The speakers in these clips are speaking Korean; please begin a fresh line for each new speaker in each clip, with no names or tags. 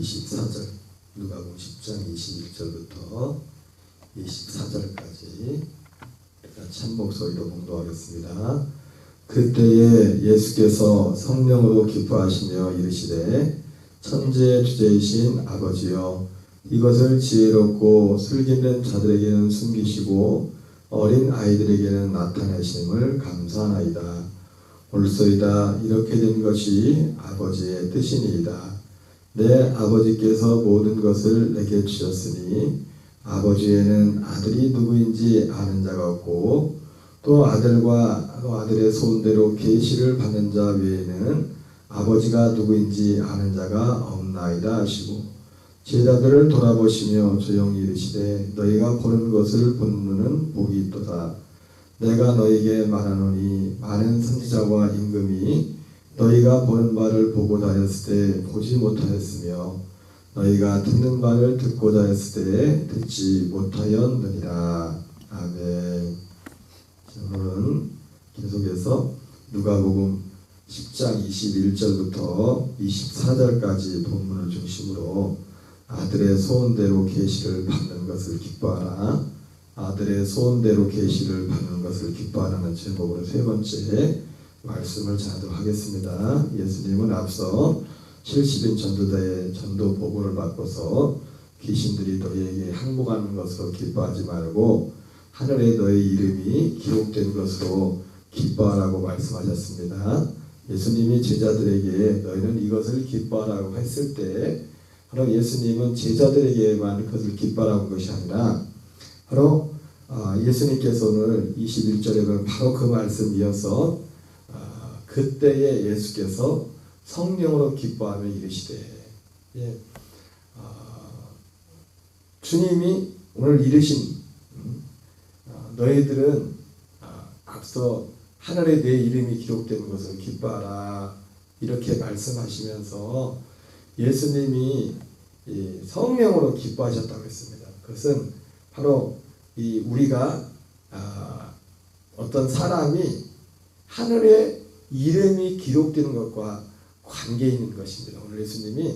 24절, 누가복음 10장 21절부터 24절까지 같이 한 목소리로 봉독하겠습니다. 그때에 예수께서 성령으로 기뻐하시며 이르시되 천지의 주제이신 아버지여, 이것을 지혜롭고 슬기는 자들에게는 숨기시고 어린 아이들에게는 나타내심을 감사하나이다. 옳소이다. 이렇게 된 것이 아버지의 뜻이니이다. 내 아버지께서 모든 것을 내게 주셨으니 아버지에는 아들이 누구인지 아는 자가 없고 또 아들과 아들의 소원대로 계시를 받는 자 외에는 아버지가 누구인지 아는 자가 없나이다 하시고, 제자들을 돌아보시며 조용히 이르시되 너희가 보는 것을 본 눈은 복이 있도다. 내가 너희에게 말하노니 많은 선지자와 임금이 너희가 보는 바를 보고자 하였을 때 보지 못하였으며 너희가 듣는 바를 듣고자 했을 때 듣지 못하였느니라. 아멘. 오늘은 계속해서 누가복음 10장 21절부터 24절까지 본문을 중심으로 아들의 소원대로 계시를 받는 것을 기뻐하라, 아들의 소원대로 계시를 받는 것을 기뻐하라는 제목으로 세 번째 말씀을 전하도록 하겠습니다. 예수님은 앞서 70인 전도자의 전도 보고를 받고서 귀신들이 너희에게 항복하는 것으로 기뻐하지 말고 하늘에 너희 이름이 기록된 것으로 기뻐하라고 말씀하셨습니다. 예수님이 제자들에게 너희는 이것을 기뻐하라고 했을 때 바로 예수님은 제자들에게만 그것을 기뻐하라고 한 것이 아니라 바로 예수님께서 오늘 21절에 보면 바로 그 말씀 이어서 그때에 예수께서 성령으로 기뻐하며 이르시되, 주님이 오늘 이르신 너희들은 앞서 하늘에 내 이름이 기록된 것을 기뻐하라 이렇게 말씀하시면서 예수님이 성령으로 기뻐하셨다고 했습니다. 그것은 바로 우리가 어떤 사람이 하늘에 이름이 기록되는 것과 관계 있는 것입니다. 오늘 예수님이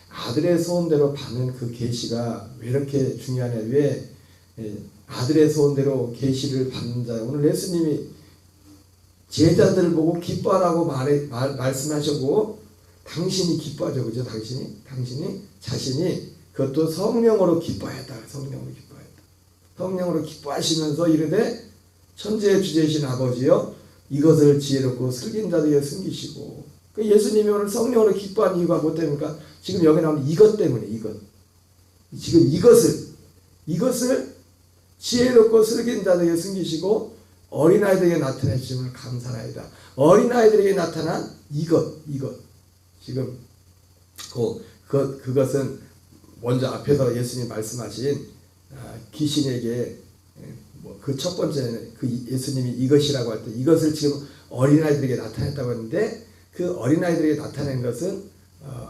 아들의 소원대로 받는 그 계시가 왜 이렇게 중요하냐, 왜 아들의 소원대로 계시를 받는 자, 오늘 예수님이 제자들을 보고 기뻐하라고 말씀하셨고 당신이 기뻐하죠, 그죠? 당신이 자신이 그것도 성령으로 기뻐했다. 성령으로 기뻐하시면서 이르되 천지의 주제이신 아버지여, 이것을 지혜롭고 슬긴 자들에게 숨기시고. 그 예수님이 오늘 성령으로 기뻐한 이유가 뭐 때문입니까? 지금 여기 나오는 이것 때문에, 지금 이것을 지혜롭고 슬긴 자들에게 숨기시고 어린아이들에게 나타내주심을 감사하나이다. 어린아이들에게 나타난 이것. 지금 그것은 먼저 앞에서 예수님이 말씀하신 귀신에게 그 첫 번째 그 예수님이 이것이라고 할 때 이것을 지금 어린아이들에게 나타냈다고 했는데, 그 어린아이들에게 나타낸 것은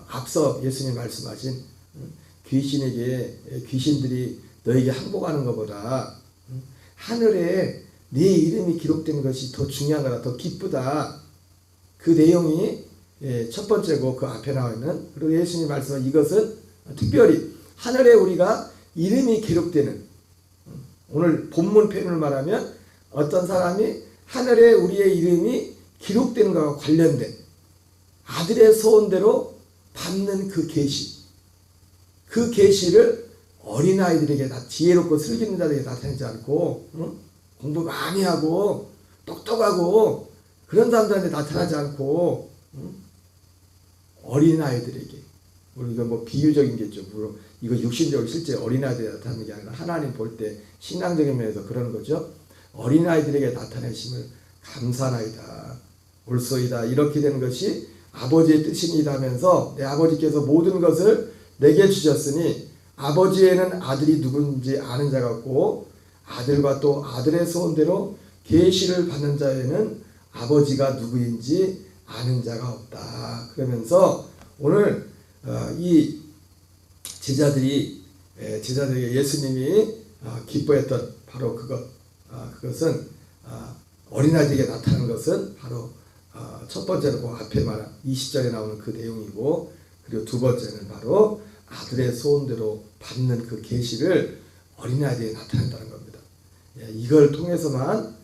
앞서 예수님이 말씀하신 귀신들이 너에게 항복하는 것보다 하늘에 네 이름이 기록된 것이 더 중요한 거다, 더 기쁘다. 그 내용이 첫 번째고 그 앞에 나와 있는, 그리고 예수님이 말씀한 이것은 특별히 하늘에 우리가 이름이 기록되는, 오늘 본문 표현을 말하면 어떤 사람이 하늘에 우리의 이름이 기록되는 것과 관련된 아들의 소원대로 받는 그 계시, 그 계시를 어린아이들에게 지혜롭고 슬기는 자들에게 나타내지 않고 공부 많이 하고 똑똑하고 그런 사람들한테 나타나지 않고 어린아이들에게, 우리가 뭐 비유적인 게죠. 물론 이거 육신적으로 실제 어린아이들에게 나타나는 게 아니라 하나님 볼 때 신앙적인 면에서 그러는 거죠. 어린아이들에게 나타내심을 감사하나이다. 옳소이다. 이렇게 되는 것이 아버지의 뜻이니이다 하면서 내 아버지께서 모든 것을 내게 주셨으니 아버지에는 아들이 누군지 아는 자가 없고 아들과 또 아들의 소원대로 계시를 받는 자에는 아버지가 누구인지 아는 자가 없다. 그러면서 오늘 이 제자들에게 예수님이 기뻐했던 바로 그것은 어린아이들에게 나타나는 것은 바로 첫 번째는 그 앞에 말한 20절에 나오는 그 내용이고, 그리고 두 번째는 바로 아들의 소원대로 받는 그 계시를 어린아이들에 나타낸다는 겁니다. 이걸 통해서만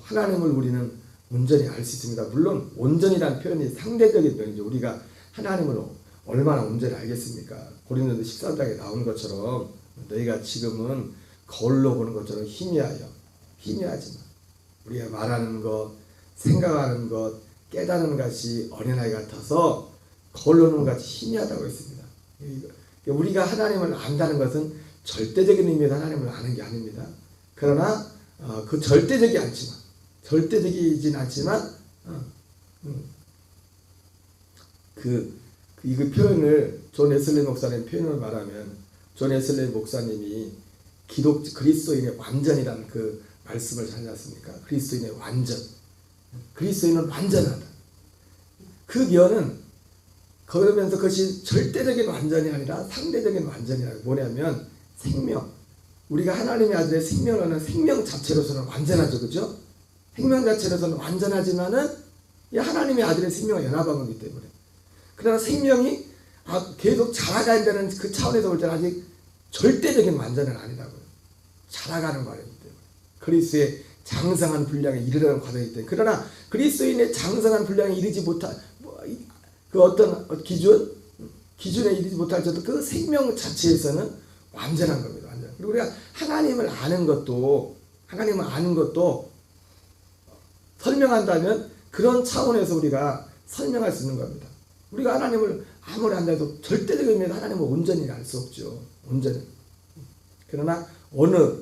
하나님을 우리는 온전히 알 수 있습니다. 물론 온전이라는 표현이 상대적인 표현이죠. 우리가 하나님을 얼마나 온전히 알겠습니까? 고린도서 13장에 나오는 것처럼 너희가 지금은 거울로 보는 것처럼 희미하지만 우리가 말하는 것, 생각하는 것, 깨닫는 것이 어린아이 같아서 거울로 보는 것 같이 희미하다고 했습니다. 우리가 하나님을 안다는 것은 절대적인 의미에서 하나님을 아는 게 아닙니다. 그러나 그 절대적이진 않지만 이 표현을 존 웨슬리 목사님 표현을 말하면 존 웨슬리 목사님이 그리스도인의 완전이라는 그 말씀을 하지 않습니까? 그리스도인의 완전. 그리스도인은 완전하다. 그 면은 그러면서 그것이 절대적인 완전이 아니라 상대적인 완전이라고 뭐냐면 생명. 우리가 하나님의 아들의 생명을 하는 생명 자체로서는 완전하죠. 그죠? 생명 자체로서는 완전하지만은 이 하나님의 아들의 생명과 연합한 거기 때문에. 그러나 생명이 계속 자라가야 되는 그 차원에서 볼 때는 아직 절대적인 완전은 아니라고요. 자라가는 과정이기 때문에. 그리스도의 장성한 분량에 이르는 과정이기 때문에. 그러나 그리스도인의 장성한 분량에 이르지 못할 그 어떤 기준에 이르지 못할지라도 그 생명 자체에서는 완전한 겁니다. 완전. 그리고 우리가 하나님을 아는 것도 설명한다면 그런 차원에서 우리가 설명할 수 있는 겁니다. 우리가 하나님을 아무리 안다 해도 절대적인 의미에서 하나님을 온전히 알 수 없죠. 온전히. 그러나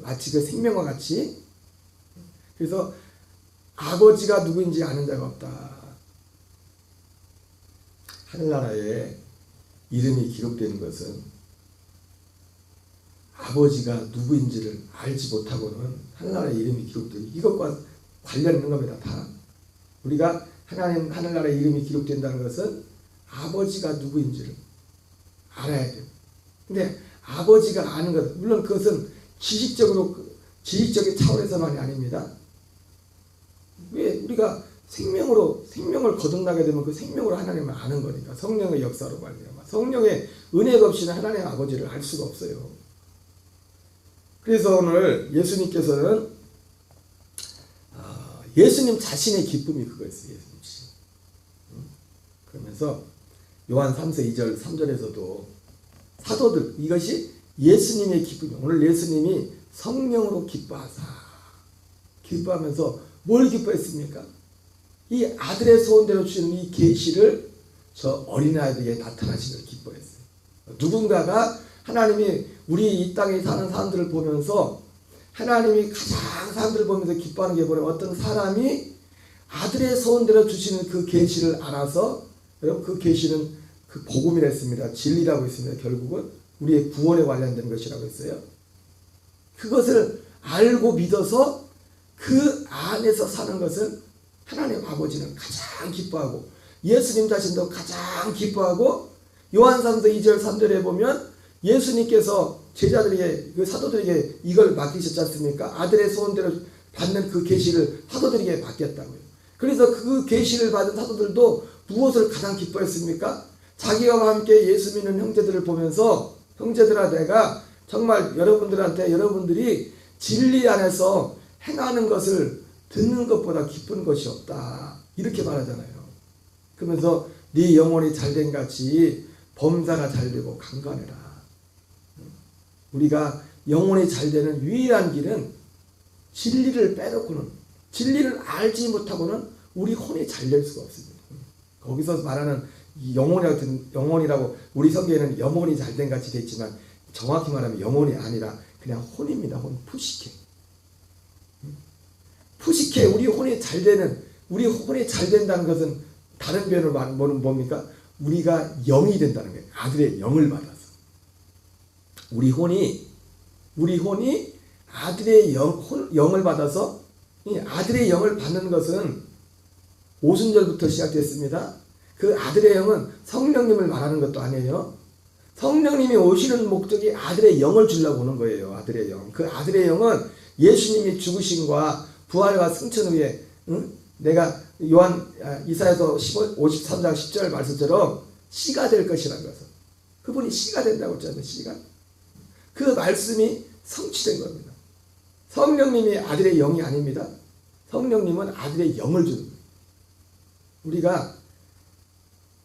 마치 그 생명과 같이 그래서 아버지가 누구인지 아는 자가 없다. 하늘나라에 이름이 기록되는 것은 아버지가 누구인지를 알지 못하고는 하늘나라에 이름이 기록되고 이것과 관련 있는 겁니다. 다. 우리가 하늘나라에 이름이 기록된다는 것은 아버지가 누구인지를 알아야 돼요. 근데 아버지가 아는 것, 물론 그것은 지식적인 차원에서만이 아닙니다. 왜 우리가 생명을 거듭나게 되면 그 생명으로 하나님을 아는 거니까 성령의 역사로 말미암아 성령의 은혜가 없이는 하나님의 아버지를 알 수가 없어요. 그래서 오늘 예수님께서는 예수님 자신의 기쁨이 그거였어요. 예수님 자신. 그러면서 요한 3서 2절 3절에서도 사도들 이것이 예수님의 기쁨이 오늘 예수님이 성령으로 기뻐하면서 뭘 기뻐했습니까? 이 아들의 소원대로 주시는 이 계시를 저 어린아이들에게 나타나시기를 기뻐했어요. 누군가가 하나님이 우리 이 땅에 사는 사람들을 보면서 하나님이 가장 사람들을 보면서 기뻐하는 게 뭐냐? 어떤 사람이 아들의 소원대로 주시는 그 계시를 알아서 여러분 그 계시는 그 복음이라 했습니다. 진리라고 했습니다. 결국은 우리의 구원에 관련된 것이라고 했어요. 그것을 알고 믿어서 그 안에서 사는 것을 하나님 아버지는 가장 기뻐하고 예수님 자신도 가장 기뻐하고 요한삼서 2절 3절에 보면 예수님께서 제자들에게 그 사도들에게 이걸 맡기셨지 않습니까? 아들의 소원대로 받는 그 계시를 사도들에게 맡겼다고요. 그래서 그 계시를 받은 사도들도 무엇을 가장 기뻐했습니까? 자기와 함께 예수 믿는 형제들을 보면서 형제들아 내가 정말 여러분들이 진리 안에서 행하는 것을 듣는 것보다 기쁜 것이 없다. 이렇게 말하잖아요. 그러면서 네 영혼이 잘된 같이 범사가 잘되고 강건해라. 우리가 영혼이 잘되는 유일한 길은 진리를 빼놓고는 진리를 알지 못하고는 우리 혼이 잘될 수가 없습니다. 거기서 말하는 영혼이라고 우리 성경에는 영혼이 잘된 같이 되어 있지만 정확히 말하면 영혼이 아니라 그냥 혼입니다. 푸시케 우리 혼이 잘 된다는 것은 다른 표현으로 말하면 뭡니까? 우리가 영이 된다는 거예요. 아들의 영을 받아서 우리 혼이 아들의 영을 받아서 이 아들의 영을 받는 것은 오순절부터 시작됐습니다. 그 아들의 영은 성령님을 말하는 것도 아니에요. 성령님이 오시는 목적이 아들의 영을 주려고 오는 거예요. 아들의 영. 그 아들의 영은 예수님이 죽으심과 부활과 승천 후에 내가 이사야서 53장 10절 말씀처럼 씨가 될 것이라는 것을 그분이 씨가 된다고 했잖아요. 씨가. 그 말씀이 성취된 겁니다. 성령님이 아들의 영이 아닙니다. 성령님은 아들의 영을 주는 거예요. 우리가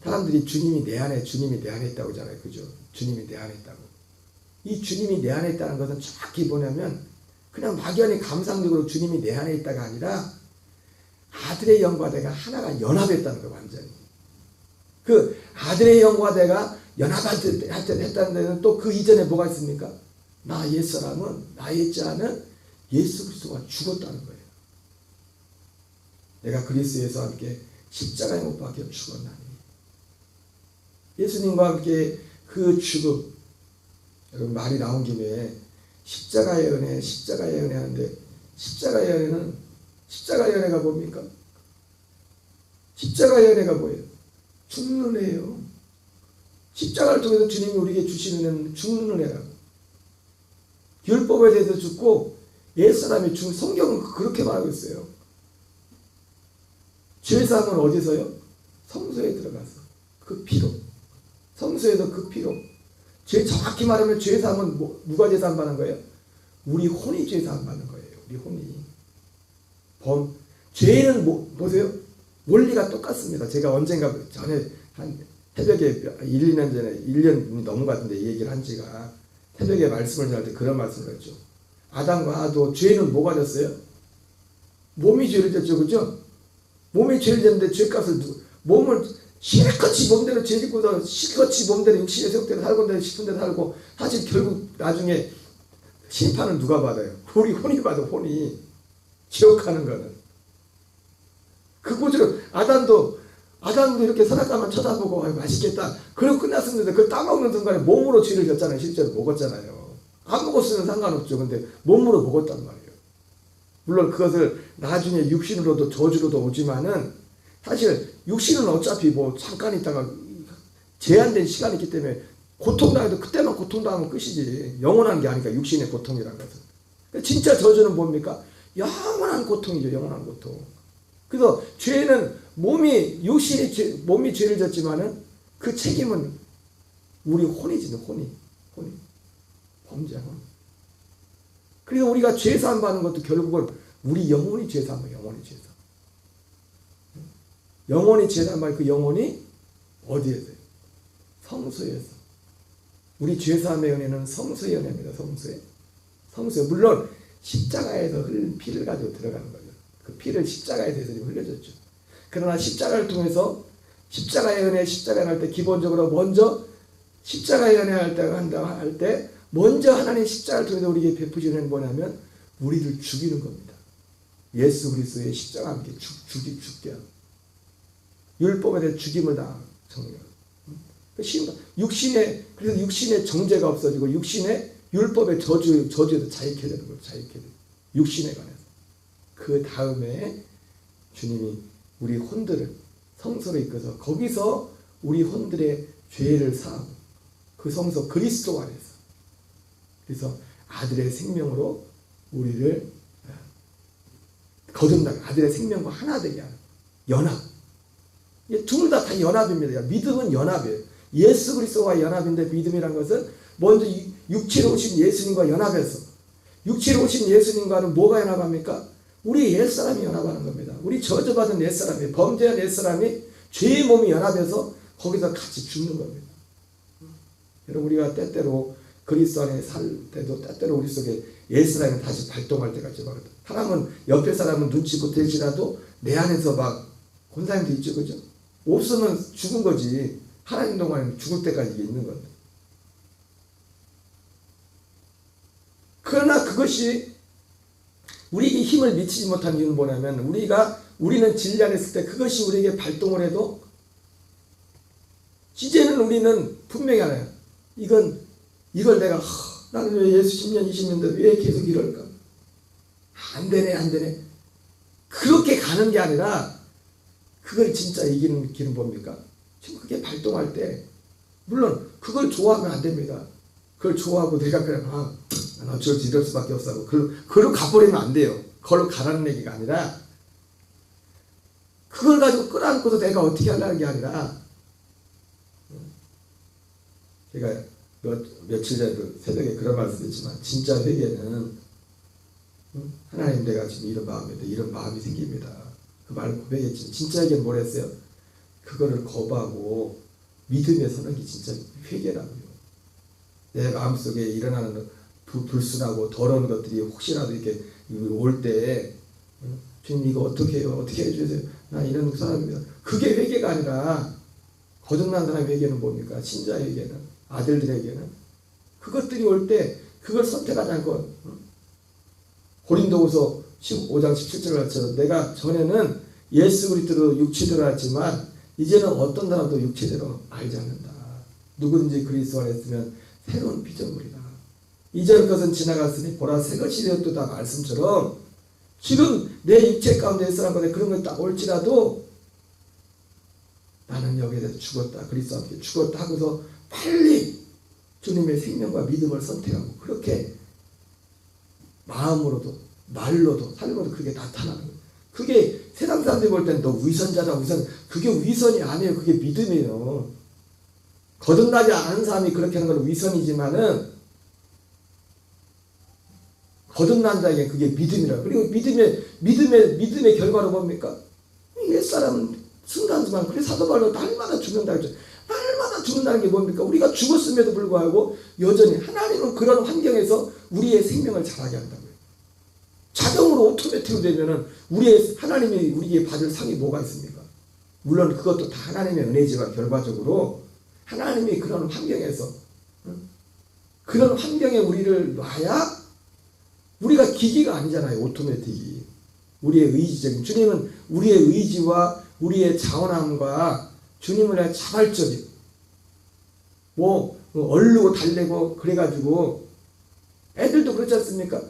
사람들이 주님이 내 안에 있다고 하잖아요. 그죠? 주님이 내 안에 있다고. 이 주님이 내 안에 있다는 것은 정확히 뭐냐면 그냥 막연히 감상적으로 주님이 내 안에 있다가 아니라 아들의 영과 내가 하나가 연합했다는 거예요. 완전히. 그 아들의 영과 내가 연합했다는 데는 또 그 이전에 뭐가 있습니까? 나 옛사람은 나 옛자는 예수 그리스도가 죽었다는 거예요. 내가 그리스도에서 함께 십자가에 못 박혀 죽었나니. 예수님과 함께 그 죽음, 여러분 말이 나온 김에 십자가의 은혜 하는데 십자가의 은혜가 뭡니까? 십자가의 은혜가 뭐예요? 죽는 은혜예요. 십자가를 통해서 주님이 우리에게 주시는 은혜는 죽는 은혜라고. 율법에 대해서 죽고 옛사람이 죽은 성경은 그렇게 말하고 있어요. 죄사함은 어디서요? 성소에 들어가서 그 피로. 성소에서 그 피로. 정확히 말하면 죄사함은 누가 죄사함 받는 거예요? 우리 혼이 죄사함 받는 거예요. 우리 혼이. 죄는 보세요. 원리가 똑같습니다. 제가 언젠가 전에 한 새벽에 1년 전에 1년 넘은 것 같은데 이 얘기를 한 지가 새벽에 말씀을 전할 때 그런 말씀을 했죠. 아담과 하도 죄는 뭐가 졌어요? 몸이 죄를 졌죠. 그죠? 몸이 죄를 졌는데 죄값을 몸을 실컷이 몸대로 죄 짓고서 실컷이 몸대로 육신의 세력대로 살고 싶은 대로 살고 사실 결국 나중에 심판은 누가 받아요? 우리 혼이 받아. 혼이. 지옥하는 거는. 그 구조로 아담도 이렇게 선악과만 쳐다보고 맛있겠다. 그리고 끝났습니다. 그걸 따먹는 순간에 몸으로 죄를 졌잖아요. 실제로 먹었잖아요. 안 먹었으면 상관없죠. 근데 몸으로 먹었단 말이에요. 물론 그것을 나중에 육신으로도 저주로도 오지만은 사실 육신은 어차피 뭐 잠깐 있다가 제한된 시간이 있기 때문에 고통당해도 그때만 고통당하면 끝이지. 영원한 게 아니까 육신의 고통이라는 것은. 진짜 저주는 뭡니까? 영원한 고통이죠. 영원한 고통. 그래서 죄는 몸이 죄를 졌지만은 그 책임은 우리 혼이 지는 혼이 범죄한 혼. 그래서 우리가 죄사함 받는 것도 결국은 우리 영혼이 죄사함, 영혼이 죄사함 받는 그 영혼이 어디에서요? 성소에서. 우리 죄사함의 은혜는 성소의 은혜입니다. 성소에. 물론 십자가에서 흘린 피를 가지고 들어가는 거예요. 그 피를 십자가에 대해서 흘려줬죠. 그러나 십자가를 통해서 십자가의 은혜, 십자가에 할 때 기본적으로 먼저 십자가의 은혜 할 때 먼저 하나님 십자가를 통해서 우리에게 베푸시는 은혜는 뭐냐면 우리를 죽이는 겁니다. 예수 그리스도의 십자가 함께 죽게 하고 율법에 대해 죽임을 당하는 성령. 그래서 육신의 정죄가 없어지고 육신의 율법의 저주에서 자유케 되는 거예요. 육신에 관해서. 그 다음에 주님이 우리 혼들을 성소로 이끌어서 거기서 우리 혼들의 죄를 사하고 그 성소 그리스도 안에서 그래서 아들의 생명으로 우리를 거듭나게 아들의 생명과 하나 되게 하는 연합. 둘 다 연합입니다. 믿음은 연합이에요. 예수 그리스도와 연합인데 믿음이란 것은 먼저 육체로 오신 예수님과 연합해서 육체로 오신 예수님과는 뭐가 연합합니까? 우리 옛사람이 연합하는 겁니다. 우리 저주받은 옛사람이 범죄한 옛사람이 죄의 몸이 연합해서 거기서 같이 죽는 겁니다. 여러분 우리가 때때로 그리스도 안에 살 때도 때때로 우리 속에 옛사람이 다시 발동할 때가 있죠. 사람은 옆에 사람은 눈치 못할지라도 내 안에서 막 곤사님도 있죠. 그죠? 없으면 죽은 거지. 하나님 동안 죽을 때까지 이게 있는 겁니다. 그러나 그것이 우리에게 힘을 미치지 못한 이유는 뭐냐면 우리는 진리 안에 있을 때 그것이 우리에게 발동을 해도 이제는 우리는 분명히 알아요. 이걸 내가 나는 왜 예수 10년 20년인데 왜 계속 이럴까? 안 되네. 그렇게 가는 게 아니라 그걸 진짜 이기는 길은 뭡니까? 지금 그게 발동할 때 물론 그걸 좋아하면 안 됩니다. 그걸 좋아하고 내가 그냥 난 어쩔 수 이럴 수밖에 없어. 그걸로 가버리면 안 돼요. 그걸로 가라는 얘기가 아니라 그걸 가지고 끌어안고서 내가 어떻게 하려는 게 아니라 제가 며칠 전에 새벽에 그런 말씀드렸지만 진짜 회개는 하나님 내가 지금 이런 마음인데 이런 마음이 생깁니다. 그 말을 고백했지. 진짜 회개는 뭘 했어요? 그거를 거부하고 믿음에 서는 게 진짜 회개라고요. 내 마음속에 일어나는 불순하고 더러운 것들이 혹시라도 이렇게 올 때 주님 이거 어떻게 해요? 어떻게 해주세요? 나 이런 사람입니다. 그게 회개가 아니라 거듭난 사람의 회개는 뭡니까? 신자의 회개는, 아들들의 회개는 그것들이 올 때 그걸 선택하지 않고 고린도후서 15장 17절을 가르쳐 내가 전에는 예수 그리스도로 육체대로 알지만 이제는 어떤 사람도 육체대로 알지 않는다. 누구든지 그리스도 안에 있으면 새로운 피조물이다. 이전 것은 지나갔으니 보라 새 것이 되었다 말씀처럼 지금 내 육체 가운데 있으란 건데 그런 거 딱 올지라도 나는 여기에 대해서 죽었다. 그리스도와 함께 죽었다 하고서 빨리 주님의 생명과 믿음을 선택하고 그렇게 마음으로도 말로도 삶으로도 그게 나타나는 거예요. 그게 세상 사람들이 볼 때는 너 위선자다 위선. 그게 위선이 아니에요. 그게 믿음이에요. 거듭나지 않은 사람이 그렇게 하는 건 위선이지만은 거듭난 자에게 그게 믿음이라. 그리고 믿음의 결과로 뭡니까? 옛사람은 순간순간 그래 사도 바울도 날마다 죽는다 했죠. 날마다 죽는다는 게 뭡니까? 우리가 죽었음에도 불구하고 여전히 하나님은 그런 환경에서 우리의 생명을 자라게 한다고요. 자동으로 오토매틱으로 되면은 하나님이 우리에게 받을 상이 뭐가 있습니까? 물론 그것도 다 하나님의 은혜지만 결과적으로 하나님이 그런 환경에서 그런 환경에 우리를 놔야 우리가 기기가 아니잖아요. 오토매틱이. 우리의 의지적인 주님은 우리의 의지와 우리의 자원함과 주님을 위한 자발적인 얼르고 달래고 그래가지고 애들도 그렇지 않습니까?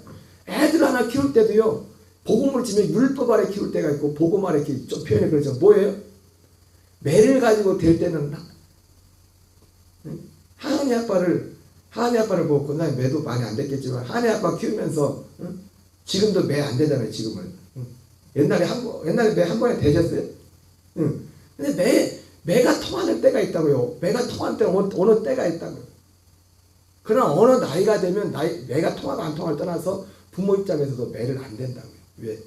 애들 하나 키울 때도요. 복음을 지면 율법 아래 키울 때가 있고 복음 아래 키울 좀 표현이 그러죠. 뭐예요? 매를 가지고 될 때는 하은이 아빠를 보고 그날 매도 많이 안 됐겠지만 하은이 아빠 키우면서 지금도 매 안 되잖아요. 지금은 옛날에 매 한 번에 되셨어요? 근데 매가 통하는 때가 있다고요. 매가 통하는 때는 어느 때가 있다고요. 그러나 어느 나이가 되면 매가 통하고 안 통하를 떠나서 부모 입장에서도 매를 안 된다고요. 왜?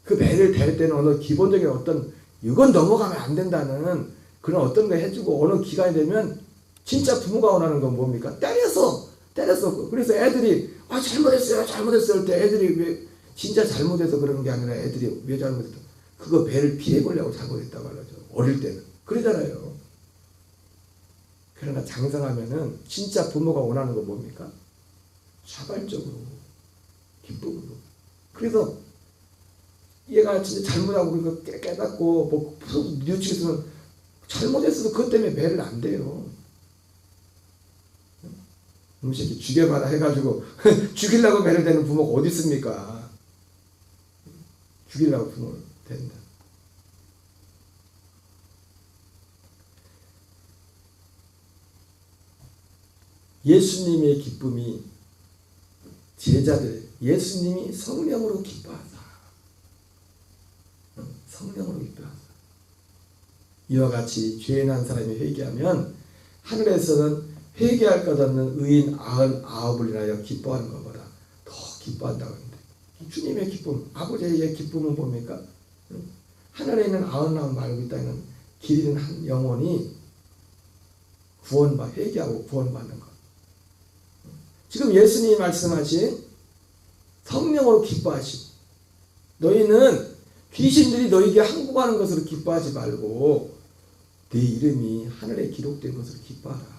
그 매를 댈 때는 어느 기본적인 어떤 이건 넘어가면 안 된다는 그런 어떤 거 해주고 어느 기간이 되면 진짜 부모가 원하는 건 뭡니까? 때려서 그래서 애들이 잘못했어요 할 때 애들이 왜 진짜 잘못해서 그러는 게 아니라 애들이 왜 잘못했다 그거 배를 피해보려고 잘못했다고 말하죠. 어릴 때는 그러잖아요. 그러나 장성하면은 진짜 부모가 원하는 건 뭡니까? 자발적으로 기쁨으로. 그래서 얘가 진짜 잘못하고 그거 깨닫고 뉘우치겠으면 잘못했어도 그것 때문에 매를 안 돼요. 새끼 죽여봐라 해가지고 죽이려고 매를 대는 부모가 어디 있습니까? 죽이려고 부모를 된다. 예수님의 기쁨이 예수님이 성령으로 기뻐하사. 성령으로 기뻐하사. 이와 같이 죄 난 사람이 회개하면 하늘에서는 회개할 것 없는 의인 99을 인하여 기뻐하는 것보다 더 기뻐한다고 합니다. 주님의 기쁨, 아버지의 기쁨은 뭡니까? 하늘에 있는 99 말고 이 땅에는 길 잃은 한 영혼이 회개하고 구원받는 것. 지금 예수님이 말씀하신 성령으로 기뻐하시고 너희는 귀신들이 너희에게 항복하는 것으로 기뻐하지 말고 네 이름이 하늘에 기록된 것으로 기뻐하라.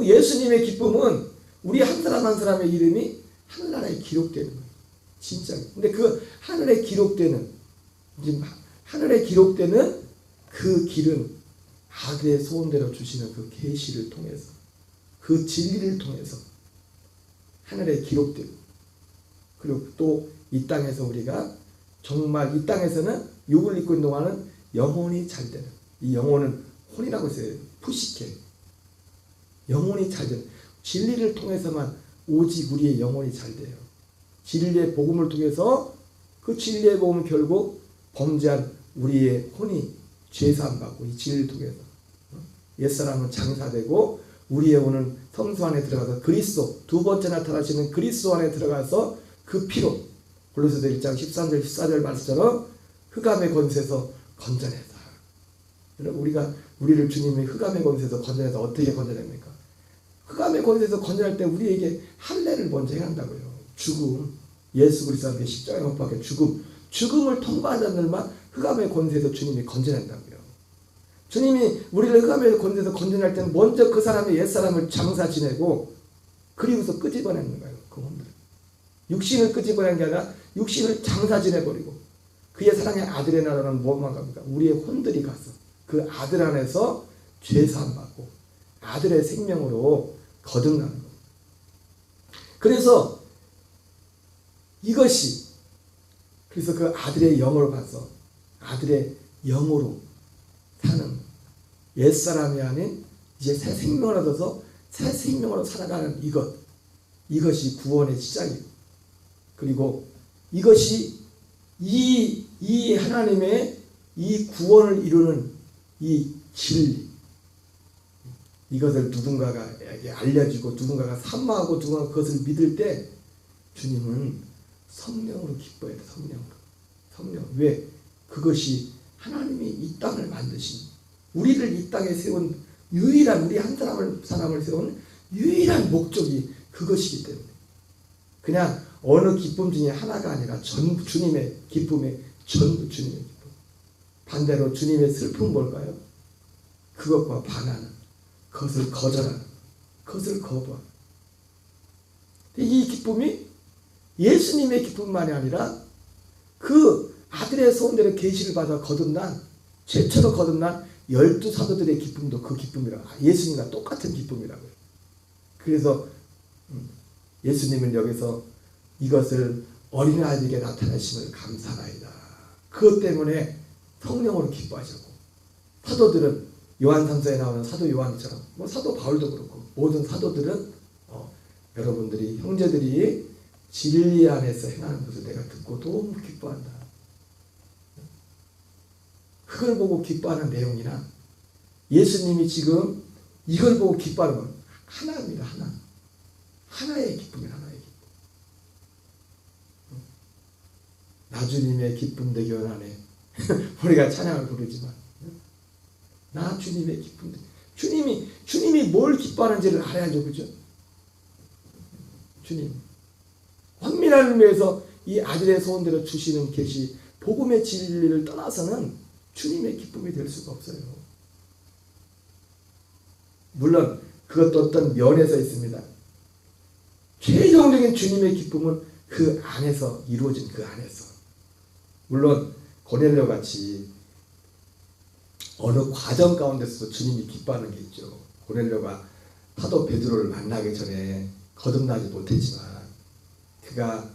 예수님의 기쁨은 우리 한 사람 한 사람의 이름이 하늘나라에 기록되는 거예요. 진짜. 근데 그 하늘에 기록되는 그 길은 아들의 소원대로 주시는 그 계시를 통해서 그 진리를 통해서 하늘에 기록되고 그리고 또 이 땅에서 우리가 정말 이 땅에서는 육을 입고 있는 동안은 영혼이 잘 되는 이 영혼은 혼이라고 했어요. 푸시케 영혼이 잘 되는 진리를 통해서만 오직 우리의 영혼이 잘 돼요. 진리의 복음을 통해서 그 진리의 복음은 결국 범죄한 우리의 혼이 죄사함 받고 이 진리를 통해서 옛사람은 장사되고 우리의 오는 성소 안에 들어가서 그리스도 두 번째 나타나시는 그리스도 안에 들어가서 그 피로 골로새서 1장 13절 14절 말씀처럼 흑암의 권세에서 건져내다. 우리를 주님이 흑암의 권세에서 건져내서 어떻게 건져냅니까? 흑암의 권세에서 건져낼 때 우리에게 할례를 먼저 해야 한다고요. 죽음, 예수 그리스도 함께 십자가에 못 박혀 죽음을 통과한 자들만 흑암의 권세에서 주님이 건져낸다고요. 주님이 우리를 흑암의 권세에서 건져낼 때는 먼저 그 사람의 옛사람을 장사 지내고 그리고서 끄집어내는 거예요. 그 혼들. 육신을 끄집어내는 게 아니라 육신을 장사 지내버리고 그의 사랑의 아들의 나라는 뭐만 갑니까? 우리의 혼들이 가서 그 아들 안에서 죄사함 받고 아들의 생명으로 거듭나는 거예요. 그래서 그래서 그 아들의 영을 봐서 아들의 영으로 사는 옛사람이 아닌 이제 새 생명을 얻어서 새 생명으로 살아가는 이것이 구원의 시작이고 그리고 이것이 이 하나님의 이 구원을 이루는 이 진리 이것을 누군가가 알려주고 누군가가 사모하고 누군가가 그것을 믿을 때 주님은 성령으로 기뻐해요. 성령. 왜? 그것이 하나님이 이 땅을 만드신 우리를 이 땅에 세운 유일한 우리 한 사람을 세운 유일한 목적이 그것이기 때문에 그냥 어느 기쁨 중에 하나가 아니라 전부 주님의 기쁨의 전부 주님의 기쁨. 반대로 주님의 슬픔은 뭘까요? 그것과 반하는 그것을 거절하는 그것을 거부하는 이 기쁨이 예수님의 기쁨만이 아니라 그 아들의 소원대로 계시를 받아 거듭난 최초로 거듭난 12사도들의 기쁨도 그 기쁨이라고 예수님과 똑같은 기쁨이라고요. 그래서 예수님은 여기서 이것을 어린아이에게 나타내심을 감사하나이다. 그것 때문에 성령으로 기뻐하셨고 사도들은 요한삼서에 나오는 사도 요한처럼 사도 바울도 그렇고 모든 사도들은 여러분들이 형제들이 진리 안에서 행하는 것을 내가 듣고 너무 기뻐한다. 그걸 보고 기뻐하는 내용이나 예수님이 지금 이걸 보고 기뻐하는 건 하나입니다. 하나의 기쁨이에요. 하나의 기쁨. 나 주님의 기쁨 대견 안에 우리가 찬양을 부르지만 나 주님의 기쁨 주님이 뭘 기뻐하는지를 알아야죠. 그죠? 주님 환민을 위해서 이 아들의 소원대로 주시는 계시 복음의 진리를 떠나서는 주님의 기쁨이 될 수가 없어요. 물론 그것도 어떤 면에서 있습니다. 최종적인 주님의 기쁨은 그 안에서 이루어진 그 안에서 물론 고넬료 같이 어느 과정 가운데서도 주님이 기뻐하는 게 있죠. 고넬료가 사도 베드로를 만나기 전에 거듭나지 못했지만 그가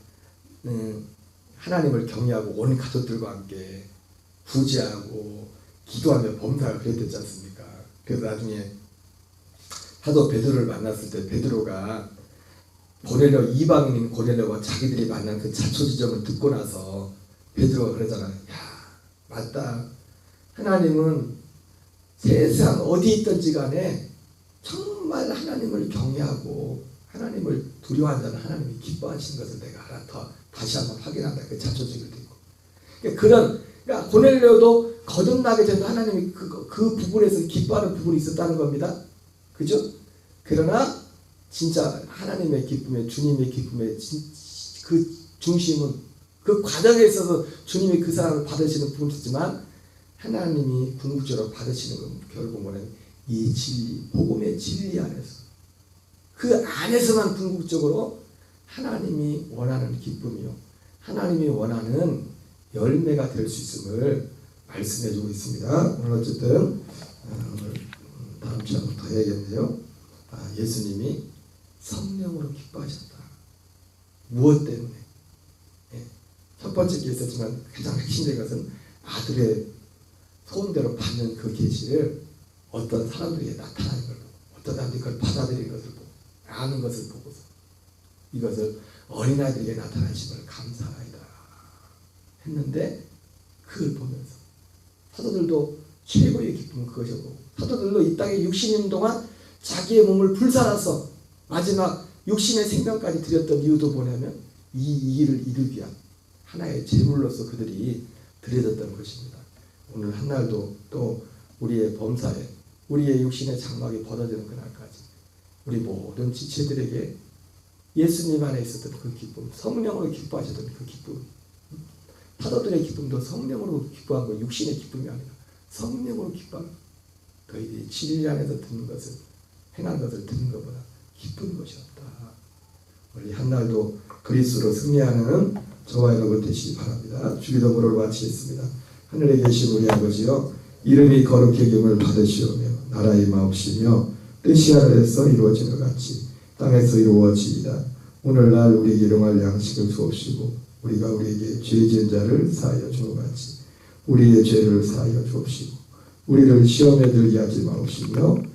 하나님을 경외하고 온 가족들과 함께 구제하고 기도하며 범사를 그랬지 않습니까? 그래서 나중에 사도 베드로를 만났을 때 베드로가 고넬료 이방인인 고넬료와 자기들이 만난 그 자초지정을 듣고 나서 베드로가 그러잖아요. 야 맞다. 하나님은 세상 어디 있든지 간에 정말 하나님을 경외하고 하나님을 두려워하는 자는 하나님이 기뻐하시는 것을 내가 알아 다시 한번 확인한다. 그 자초지를 듣고. 그러니까 고넬료도 거듭나게 되면 하나님이 그 부분에서 기뻐하는 부분이 있었다는 겁니다. 그죠? 그러나 진짜 하나님의 기쁨의 주님의 기쁨의 그 중심은 그 과정에 있어서 주님이 그 사람을 받으시는 부분이 있지만 하나님이 궁극적으로 받으시는 건 결국은 이 진리, 복음의 진리 안에서 그 안에서만 궁극적으로 하나님이 원하는 기쁨이요 하나님이 원하는 열매가 될 수 있음을 말씀해 주고 있습니다. 오늘 어쨌든 오늘 다음 주에 더 해야겠네요. 예수님이 성령으로 기뻐하셨다. 무엇 때문에? 첫 번째 있었지만 가장 핵심적인 것은 아들의 소원대로 받는 그 계시를 어떤 사람들에게 나타나는 걸로 어떤 사람들이 그걸 받아들이는 것을 보고 아는 것을 보고서 이것을 어린아이들에게 나타나심을 감사하이다 했는데 그걸 보면서 사도들도 최고의 기쁨은 그것이었고 사도들도 이 땅에 육신인 동안 자기의 몸을 불살아서 마지막 육신의 생명까지 드렸던 이유도 뭐냐면 이 일을 이루기 위한 하나의 제물로서 그들이 드려졌던 것입니다. 오늘 한날도 또 우리의 범사에 우리의 육신의 장막이 벗어지는 그날까지 우리 모든 지체들에게 예수님 안에 있었던 그 기쁨, 성령으로 기뻐하셨던 그 기쁨, 사도들의 기쁨도 성령으로 기뻐한 거 육신의 기쁨이 아니라 성령으로 기뻐하는 너희들이 진리 안에서 듣는 것을 행한 것을 듣는 것보다 기쁜 것이 없다. 우리 한날도 그리스도로 승리하는 저와 여러분 되시기 바랍니다. 주기도문을 마치겠습니다. 하늘에 계신 우리 아버지여 이름이 거룩히 여김을 받으시오며 나라의 마옵시며 뜻이 하늘에서 이루어지는 것 같이 땅에서 이루어지이다. 오늘날 우리에게 일용할 양식을 주옵시고 우리가 우리에게 죄 지은 자를 사하여 주는 것 같이 우리의 죄를 사하여 주옵시고 우리를 시험에 들게 하지 마옵시며